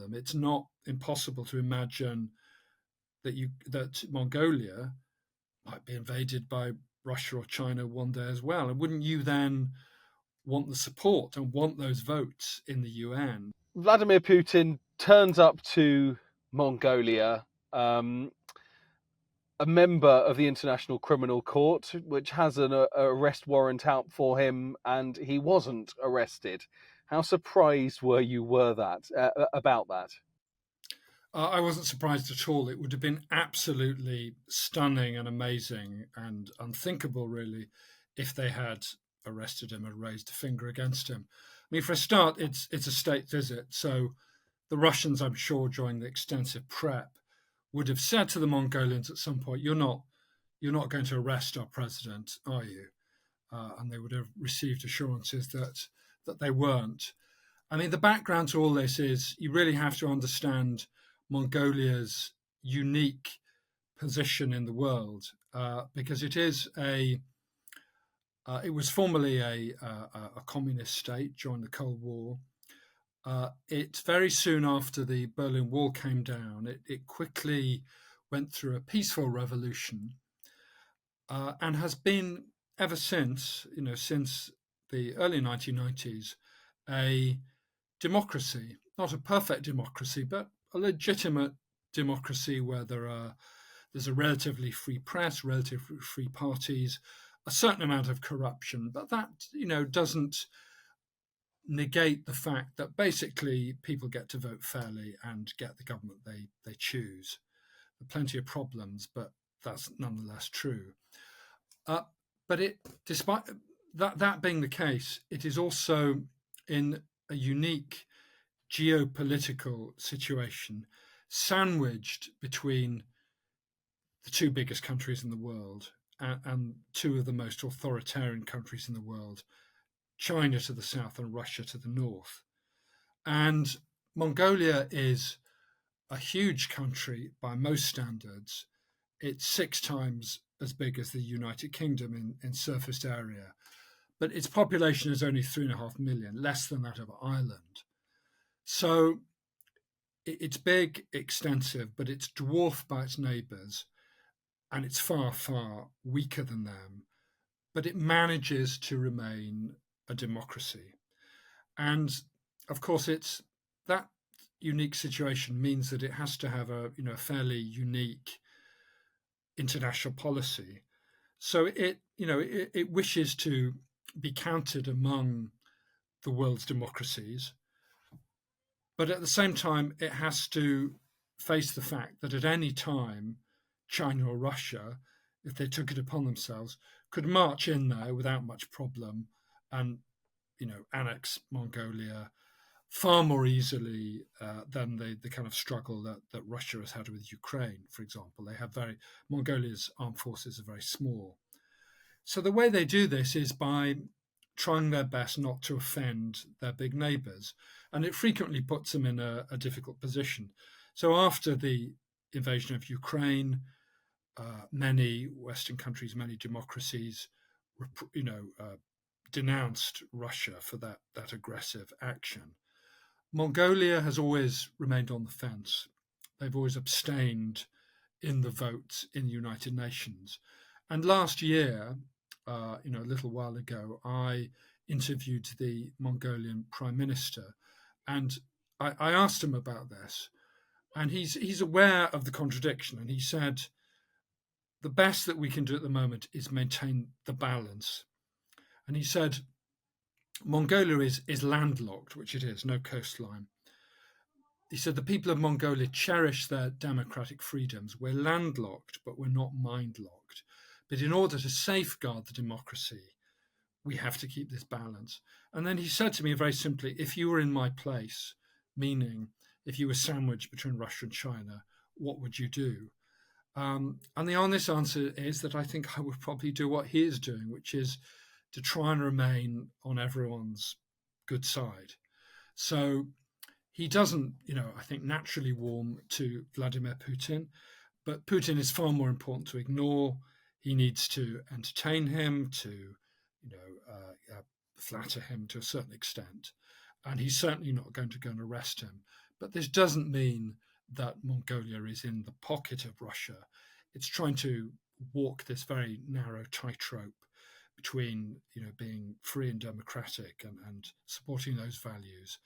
problem. It's not impossible to imagine that Mongolia might be invaded by Russia or China one day as well. And wouldn't you then want the support and want those votes in the UN? Vladimir Putin turns up to Mongolia, a member of the International Criminal Court, which has an arrest warrant out for him, and he wasn't arrested. How surprised were that about that? I wasn't surprised at all. It would have been absolutely stunning and amazing and unthinkable, really, if they had arrested him and raised a finger against him. I mean, for a start, it's a state visit, so the Russians, I'm sure, during the extensive prep, would have said to the Mongolians at some point, "You're not going to arrest our president, are you?" And they would have received assurances that they weren't. I mean, the background to all this is you really have to understand Mongolia's unique position in the world because it was formerly a communist state during the Cold War. It very soon after the Berlin Wall came down, it quickly went through a peaceful revolution and has been ever since, since the early 1990s, a democracy, not a perfect democracy, but a legitimate democracy where there's a relatively free press, relatively free parties, a certain amount of corruption, but that doesn't negate the fact that basically people get to vote fairly and get the government they choose. There are plenty of problems, but that's nonetheless true. But despite that being the case, it is also in a unique geopolitical situation, sandwiched between the two biggest countries in the world and two of the most authoritarian countries in the world, China to the south and Russia to the north. And Mongolia is a huge country by most standards. It's 6 times as big as the United Kingdom in surfaced area, but its population is only 3.5 million, less than that of Ireland. So it's big, extensive, but it's dwarfed by its neighbours, and it's far, far weaker than them. But it manages to remain a democracy. And of course, it's that unique situation means that it has to have a fairly unique international policy. So it wishes to be counted among the world's democracies, but at the same time, it has to face the fact that at any time, China or Russia, if they took it upon themselves, could march in there without much problem and annex Mongolia far more easily than the kind of struggle that Russia has had with Ukraine, for example. Mongolia's armed forces are very small. So the way they do this is by trying their best not to offend their big neighbours, and it frequently puts them in a difficult position. So after the invasion of Ukraine, many Western countries, many democracies, denounced Russia for that aggressive action. Mongolia has always remained on the fence. They've always abstained in the votes in the United Nations. And last year, a little while ago, I interviewed the Mongolian Prime Minister, and I asked him about this, and he's aware of the contradiction, and he said, the best that we can do at the moment is maintain the balance. And he said, Mongolia is landlocked, which it is, no coastline. He said, the people of Mongolia cherish their democratic freedoms. We're landlocked, but we're not mind-locked. But in order to safeguard the democracy, we have to keep this balance. And then he said to me very simply, if you were in my place, meaning if you were sandwiched between Russia and China, what would you do? And the honest answer is that I think I would probably do what he is doing, which is to try and remain on everyone's good side. So he doesn't, I think, naturally warm to Vladimir Putin, but Putin is far more important to ignore. He needs to entertain him, to, flatter him to a certain extent. And he's certainly not going to go and arrest him. But this doesn't mean that Mongolia is in the pocket of Russia. It's trying to walk this very narrow tightrope between being free and democratic and supporting those values,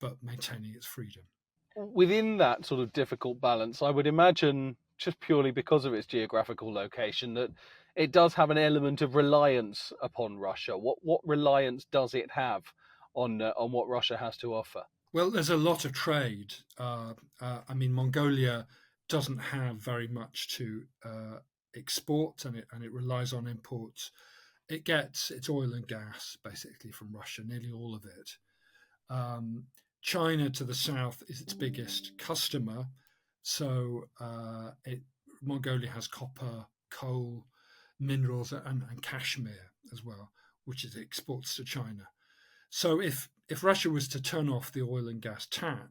but maintaining its freedom. Within that sort of difficult balance, I would imagine, just purely because of its geographical location, that it does have an element of reliance upon Russia. What reliance does it have on what Russia has to offer? Well, there's a lot of trade. Mongolia doesn't have very much to export, and it relies on imports. It gets its oil and gas basically from Russia, nearly all of it. China to the south is its biggest customer, so Mongolia has copper, coal, minerals, and cashmere as well, which it exports to China. So if Russia was to turn off the oil and gas tap,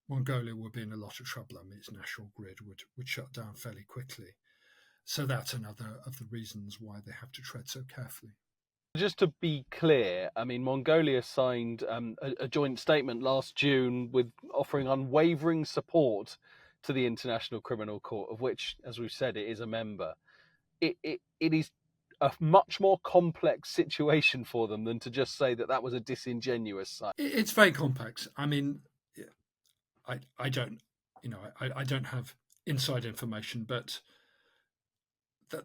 Mongolia would be in a lot of trouble. I mean, its national grid would shut down fairly quickly. So that's another of the reasons why they have to tread so carefully. Just to be clear, I mean, Mongolia signed a joint statement last June with offering unwavering support to the International Criminal Court, of which, as we've said, it is a member. It is a much more complex situation for them than to just say that was a disingenuous sign. It's very complex. I mean, I don't, I don't have inside information, but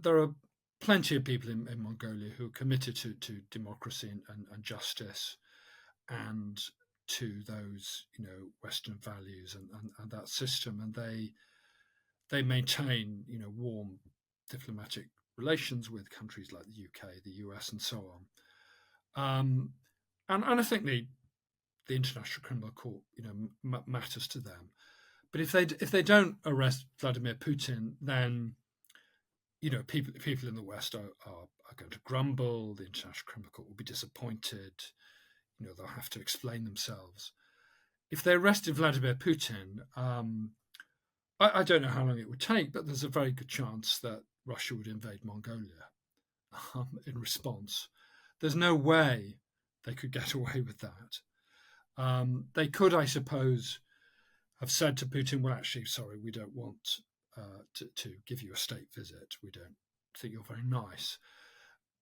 there are plenty of people in Mongolia who are committed to democracy and justice, and to those Western values and that system, and they maintain warm diplomatic relations with countries like the UK, the US, and so on. And I think the International Criminal Court matters to them. But if they don't arrest Vladimir Putin, then people in the West are going to grumble. The International Criminal Court will be disappointed. They'll have to explain themselves. If they arrested Vladimir Putin, I don't know how long it would take, but there's a very good chance that Russia would invade Mongolia in response. There's no way they could get away with that. They could, I suppose, have said to Putin, well, actually, sorry, we don't want to give you a state visit. We don't think you're very nice.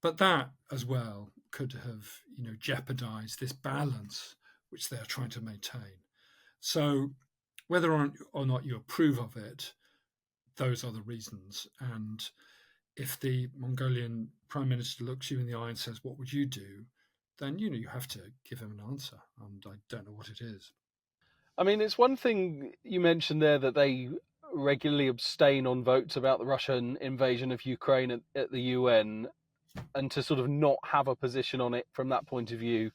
But that as well could have, jeopardized this balance which they are trying to maintain. So whether or not you approve of it, those are the reasons. And if the Mongolian Prime Minister looks you in the eye and says, what would you do? Then, you have to give him an answer. And I don't know what it is. I mean, it's one thing you mentioned there that they regularly abstain on votes about the Russian invasion of Ukraine at the UN, and to sort of not have a position on it from that point of view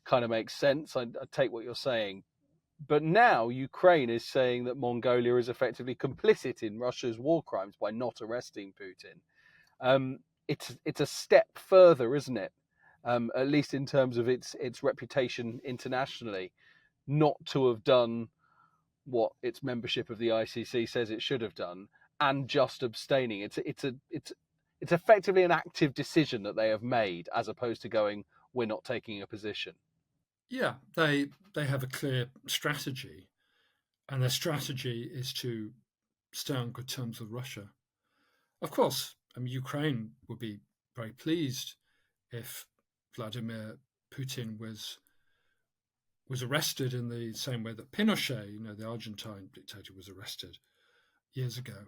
kind of makes sense. I take what you're saying. But now Ukraine is saying that Mongolia is effectively complicit in Russia's war crimes by not arresting Putin. It's a step further, isn't it? At least in terms of its reputation internationally, not to have done what its membership of the ICC says it should have done, and just abstaining. It's effectively an active decision that they have made, as opposed to going, we're not taking a position. Yeah, they have a clear strategy, and their strategy is to stay on good terms with Russia. Of course, Ukraine would be very pleased if Vladimir Putin was arrested in the same way that Pinochet, the Argentine dictator, was arrested years ago.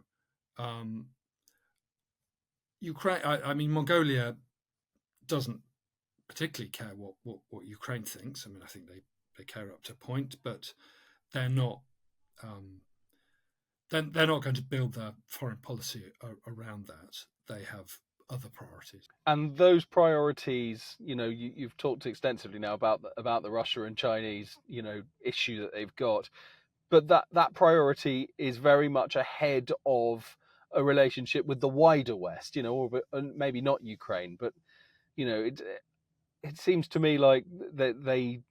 Mongolia doesn't particularly care what Ukraine thinks. I think they care up to a point, but they're not they're not going to build their foreign policy around that. They have other priorities. And those priorities, you've talked extensively now about the Russia and Chinese, issue that they've got, but that priority is very much ahead of a relationship with the wider West, or maybe not Ukraine, but it seems to me like they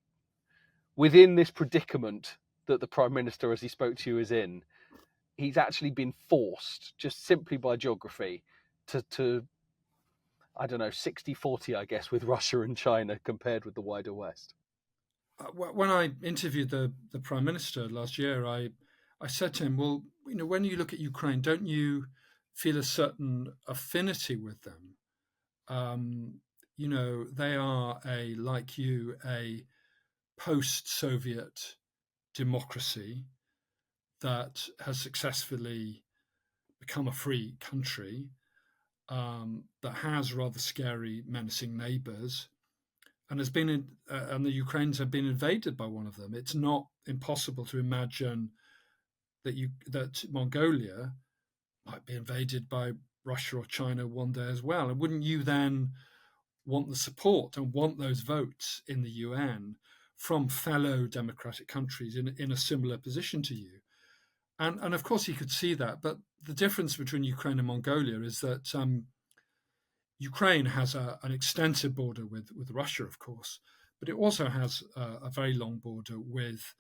within this predicament that the Prime Minister, as he spoke to you, is in, he's actually been forced, just simply by geography, to I don't know, 60-40, I guess, with Russia and China compared with the wider West. when I interviewed the prime minister last year, I said to him, "Well, when you look at Ukraine, don't you feel a certain affinity with them? They are like you, a post-Soviet democracy that has successfully become a free country, that has rather scary, menacing neighbours, and and the Ukrainians have been invaded by one of them. It's not impossible to imagine that Mongolia might be invaded by Russia or China one day as well. And wouldn't you then want the support and want those votes in the UN from fellow democratic countries in a similar position to you?" And of course, he could see that. But the difference between Ukraine and Mongolia is that Ukraine has an extensive border with Russia, of course, but it also has a very long border with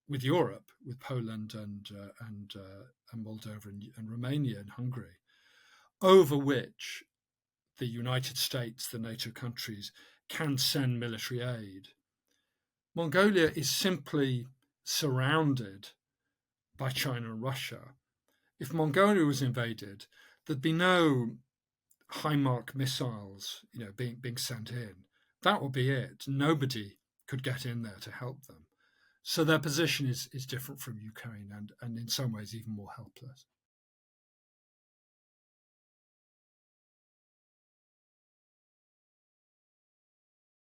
Europe, with Poland and Moldova and Romania and Hungary, over which the United States, the NATO countries, can send military aid. Mongolia is simply surrounded by China and Russia. If Mongolia was invaded, there'd be no HIMARS missiles, being sent in. That would be it. Nobody could get in there to help them. So their position is different from Ukraine, and in some ways even more helpless.